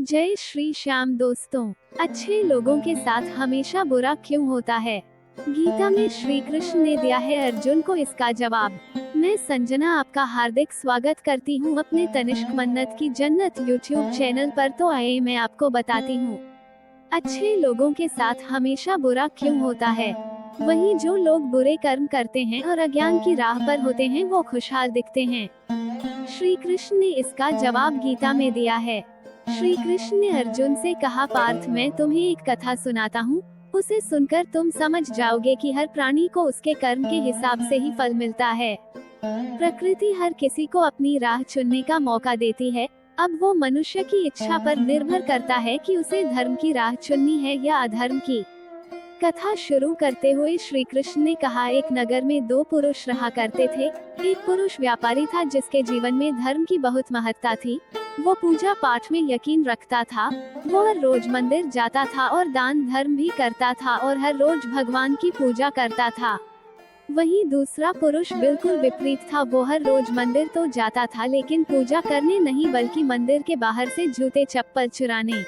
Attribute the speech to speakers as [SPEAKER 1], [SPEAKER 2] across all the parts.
[SPEAKER 1] जय श्री श्याम दोस्तों। अच्छे लोगों के साथ हमेशा बुरा क्यों होता है? गीता में श्री कृष्ण ने दिया है अर्जुन को इसका जवाब। मैं संजना आपका हार्दिक स्वागत करती हूँ अपने तनिष्क मन्नत की जन्नत यूट्यूब चैनल पर। तो आइए मैं आपको बताती हूँ अच्छे लोगों के साथ हमेशा बुरा क्यों होता है। वहीं जो लोग बुरे कर्म करते हैं और अज्ञान की राह पर होते हैं वो खुशहाल दिखते हैं। श्री कृष्ण ने इसका जवाब गीता में दिया है। श्री कृष्ण ने अर्जुन से कहा, पार्थ मैं तुम्हें एक कथा सुनाता हूँ, उसे सुनकर तुम समझ जाओगे कि हर प्राणी को उसके कर्म के हिसाब से ही फल मिलता है। प्रकृति हर किसी को अपनी राह चुनने का मौका देती है। अब वो मनुष्य की इच्छा पर निर्भर करता है कि उसे धर्म की राह चुननी है या अधर्म की। कथा शुरू करते हुए श्री कृष्ण ने कहा, एक नगर में दो पुरुष रहा करते थे। एक पुरुष व्यापारी था जिसके जीवन में धर्म की बहुत महत्ता थी। वो पूजा पाठ में यकीन रखता था। वो हर रोज मंदिर जाता था और दान धर्म भी करता था और हर रोज भगवान की पूजा करता था। वहीं दूसरा पुरुष बिल्कुल विपरीत था। वो हर रोज मंदिर तो जाता था लेकिन पूजा करने नहीं बल्कि मंदिर के बाहर से जूते चप्पल चुराने।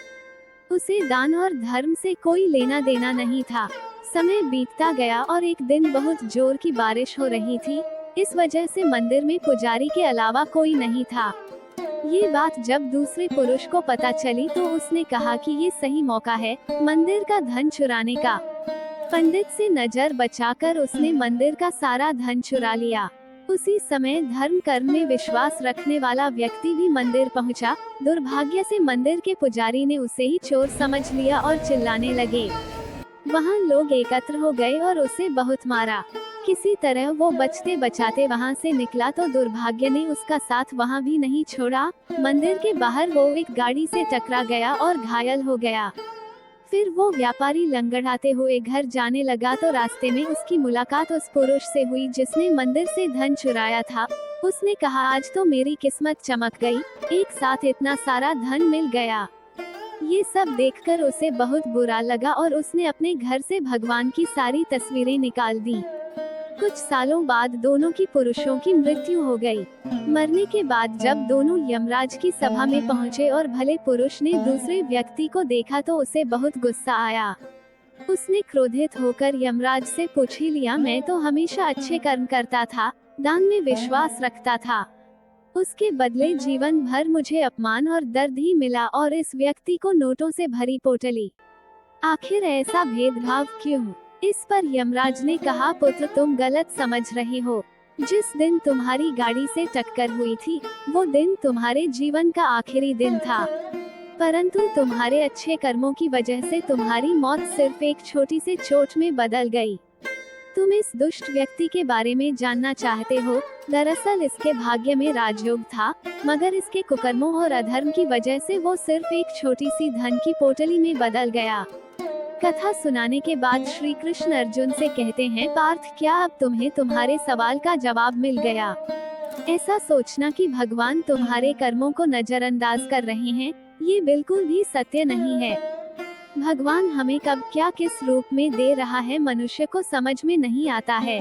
[SPEAKER 1] उसे दान और धर्म से कोई लेना देना नहीं था। समय बीतता गया और एक दिन बहुत जोर की बारिश हो रही थी। इस वजह से मंदिर में पुजारी के अलावा कोई नहीं था। ये बात जब दूसरे पुरुष को पता चली तो उसने कहा कि ये सही मौका है मंदिर का धन चुराने का। पंडित से नजर बचाकर उसने मंदिर का सारा धन चुरा लिया। उसी समय धर्म कर्म में विश्वास रखने वाला व्यक्ति भी मंदिर पहुंचा। दुर्भाग्य से मंदिर के पुजारी ने उसे ही चोर समझ लिया और चिल्लाने लगे। वहां लोग एकत्र हो गए और उसे बहुत मारा। किसी तरह वो बचते बचाते वहां से निकला तो दुर्भाग्य ने उसका साथ वहां भी नहीं छोड़ा। मंदिर के बाहर वो एक गाड़ी से टकरा गया और घायल हो गया। फिर वो व्यापारी लंगड़ाते हुए घर जाने लगा तो रास्ते में उसकी मुलाकात उस पुरुष से हुई जिसने मंदिर से धन चुराया था। उसने कहा, आज तो मेरी किस्मत चमक गई, एक साथ इतना सारा धन मिल गया। ये सब देखकर उसे बहुत बुरा लगा और उसने अपने घर से भगवान की सारी तस्वीरें निकाल दी। कुछ सालों बाद दोनों की पुरुषों की मृत्यु हो गई। मरने के बाद जब दोनों यमराज की सभा में पहुंचे और भले पुरुष ने दूसरे व्यक्ति को देखा तो उसे बहुत गुस्सा आया। उसने क्रोधित होकर यमराज से पूछ ही लिया, मैं तो हमेशा अच्छे कर्म करता था, दान में विश्वास रखता था, उसके बदले जीवन भर मुझे अपमान और दर्द ही मिला और इस व्यक्ति को नोटों से भरी पोटली। आखिर ऐसा भेदभाव क्यों? इस पर यमराज ने कहा, पुत्र तुम गलत समझ रहे हो। जिस दिन तुम्हारी गाड़ी से टक्कर हुई थी वो दिन तुम्हारे जीवन का आखिरी दिन था, परंतु तुम्हारे अच्छे कर्मों की वजह से तुम्हारी मौत सिर्फ एक छोटी सी चोट में बदल गई। तुम इस दुष्ट व्यक्ति के बारे में जानना चाहते हो? दरअसल इसके भाग्य में राजयोग था, मगर इसके कुकर्मों और अधर्म की वजह से वो सिर्फ एक छोटी सी धन की पोटली में बदल गया। कथा सुनाने के बाद श्री कृष्ण अर्जुन से कहते हैं, पार्थ क्या अब तुम्हें तुम्हारे सवाल का जवाब मिल गया? ऐसा सोचना कि भगवान तुम्हारे कर्मों को नजरअंदाज कर रहे हैं, ये बिल्कुल भी सत्य नहीं है। भगवान हमें कब क्या किस रूप में दे रहा है मनुष्य को समझ में नहीं आता है।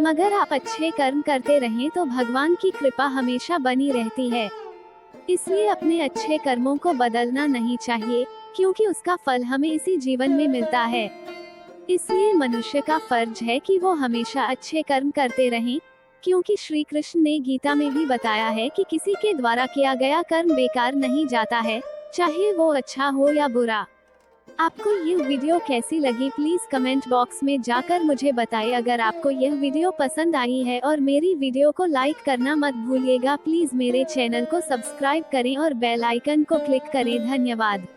[SPEAKER 1] मगर आप अच्छे कर्म करते रहें तो भगवान की कृपा हमेशा बनी रहती है। इसलिए अपने अच्छे कर्मों को बदलना नहीं चाहिए, क्योंकि उसका फल हमें इसी जीवन में मिलता है। इसलिए मनुष्य का फर्ज है कि वो हमेशा अच्छे कर्म करते रहें, क्योंकि श्री कृष्ण ने गीता में भी बताया है कि किसी के द्वारा किया गया कर्म बेकार नहीं जाता है, चाहे वो अच्छा हो या बुरा। आपको यह वीडियो कैसी लगी प्लीज कमेंट बॉक्स में जाकर मुझे बताएं। अगर आपको यह वीडियो पसंद आई है और मेरी वीडियो को लाइक करना मत भूलिएगा। प्लीज मेरे चैनल को सब्सक्राइब करें और बेल आइकन को क्लिक करें। धन्यवाद।